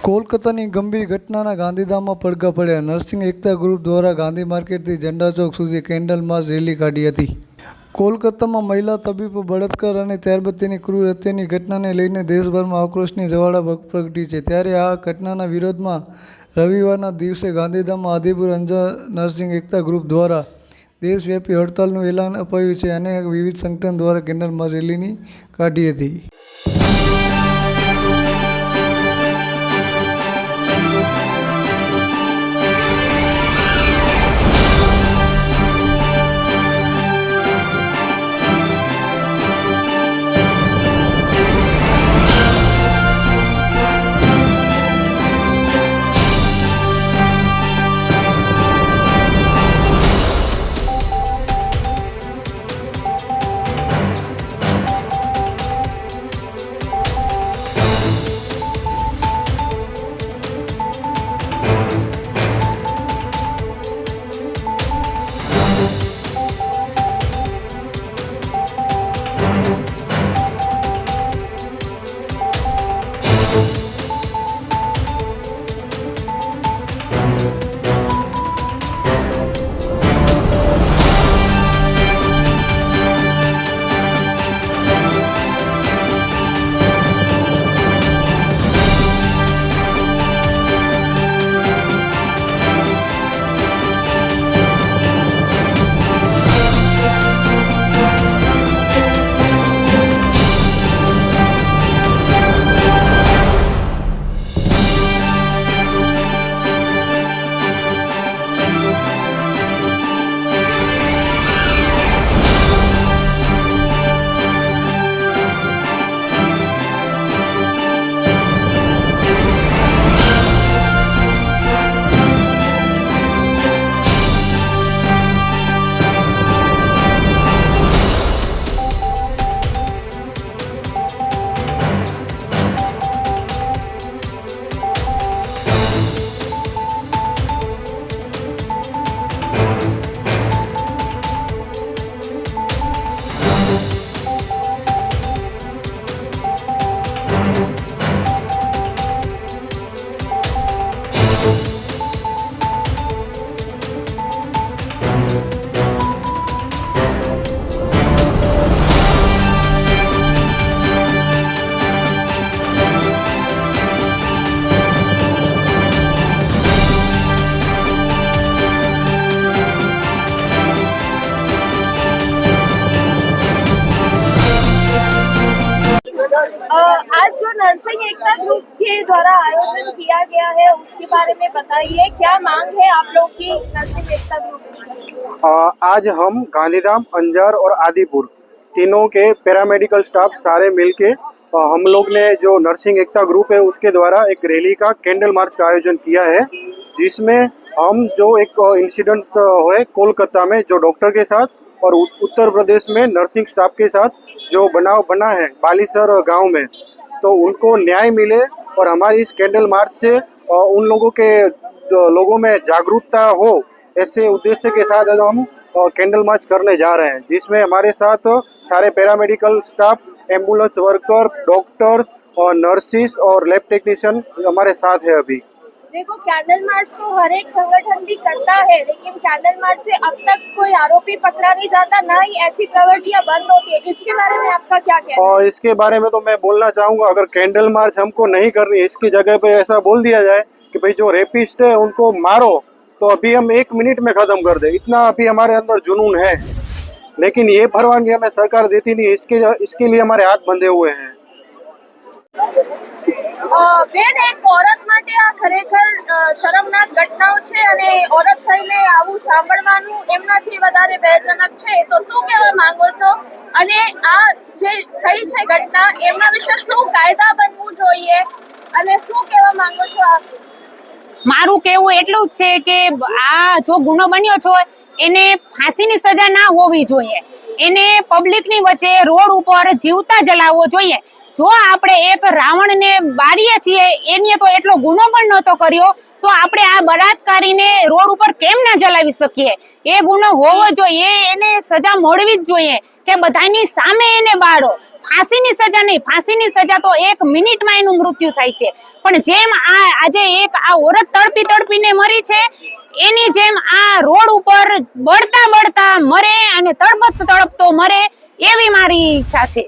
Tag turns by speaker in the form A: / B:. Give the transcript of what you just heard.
A: કોલકાતાની ગંભીર ઘટનાના ગાંધીધામમાં પડઘા પડ્યા. નર્સિંગ એકતા ગ્રુપ દ્વારા ગાંધી માર્કેટથી ઝંડા ચોક સુધી કેન્ડલ માર્ચ રેલી કાઢી હતી. કોલકાતામાં મહિલા તબીબ પર બળાત્કાર અને ત્યારબાદ તેની ક્રૂર હત્યાની ઘટનાને લઈને દેશભરમાં આક્રોશની જ્વાળા પ્રગટી છે. ત્યારે આ ઘટનાના વિરોધમાં રવિવારના દિવસે ગાંધીધામમાં આદિપુર અંજાર નર્સિંગ એકતા ગ્રુપ દ્વારા દેશવ્યાપી હડતાલનું એલાન અપાયું છે અને વિવિધ સંગઠન દ્વારા કેન્ડલ માર્ચ રેલી કાઢી હતી.
B: आज जो नर्सिंग एकता ग्रुप के द्वारा आयोजन किया गया है उसके बारे में बताइए, क्या मांग है आप लोग की नर्सिंग एकता ग्रुप की?
C: आज हम गांधीधाम, अंजार और आदिपुर तीनों के पैरामेडिकल स्टाफ सारे मिलके हम लोग ने जो नर्सिंग एकता ग्रुप है उसके द्वारा एक रैली का कैंडल मार्च का आयोजन किया है, जिसमें हम जो एक इंसिडेंट है कोलकाता में जो डॉक्टर के साथ और उत्तर प्रदेश में नर्सिंग स्टाफ के साथ जो बनाव बना है बालीसर गांव में, तो उनको न्याय मिले और हमारी इस कैंडल मार्च से उन लोगों में जागरूकता हो, ऐसे उद्देश्य के साथ हम कैंडल मार्च करने जा रहे हैं, जिसमें हमारे साथ सारे paramedical staff, ambulance worker, doctors और नर्सिस और लैब टेक्नीशियन हमारे साथ है। अभी
B: देखो, कैंडल मार्च तो हर एक संगठन भी करता है, लेकिन कैंडल मार्च से अब तक कोई आरोपी पकड़ा नहीं जाता, ना ही ऐसी प्रवृत्तियां बंद होती है। इसके बारे में आपका क्या कहना है?
C: और इसके बारे में तो मैं बोलना चाहूँगा, अगर कैंडल मार्च हमको नहीं करनी, इसकी जगह पे ऐसा बोल दिया जाए कि भाई जो रेपिस्ट है उनको मारो, तो अभी हम 1 मिनट में ख़त्म कर दे, इतना अभी हमारे अंदर जुनून है। लेकिन ये परवानगी हमें सरकार देती नहीं, इसके लिए हमारे हाथ बंधे हुए हैं।
B: બેન, એક ઓરત માટે આ ખરેખર શરમનાક ઘટનાઓ છે અને ઓરત થઈને આવું સાંભળવાનું એમનાથી વધારે ભયજનક છે. તો શું કહેવા માંગો છો? અને આ જે થઈ છે ઘટના, એમના વિશે શું કાયદા બનવું જોઈએ અને શું કહેવા માંગો છો આપ?
D: મારું કહેવું એટલું જ છે કે આ જો ગુનો બન્યો છે એને ફાંસીની સજા ના હોવી જોઈએ, એને પબ્લિકની વચ્ચે રોડ ઉપર જીવતા જલાવવો જોઈએ. જો આપણે એક રાવણને બારીએ છીએ, એને તો એટલો ગુનો પણ નહોતો કર્યો, તો આપણે આ બળાત્કારીને રોડ ઉપર કેમ ના જલાવી શકીએ? એ ગુનો હોવો જોઈએ, એને સજા મળવી જ જોઈએ કે બધાની સામે એને બાળો. ફાંસીની સજા નહીં, ફાંસીની સજા તો 1 મિનિટમાં એનું મૃત્યુ થાય છે, પણ જેમ આજે આ ઓરત તડપીને મરી છે, એની જેમ આ રોડ ઉપર બળતા મરે અને તડપતો મરે એવી મારી ઈચ્છા છે.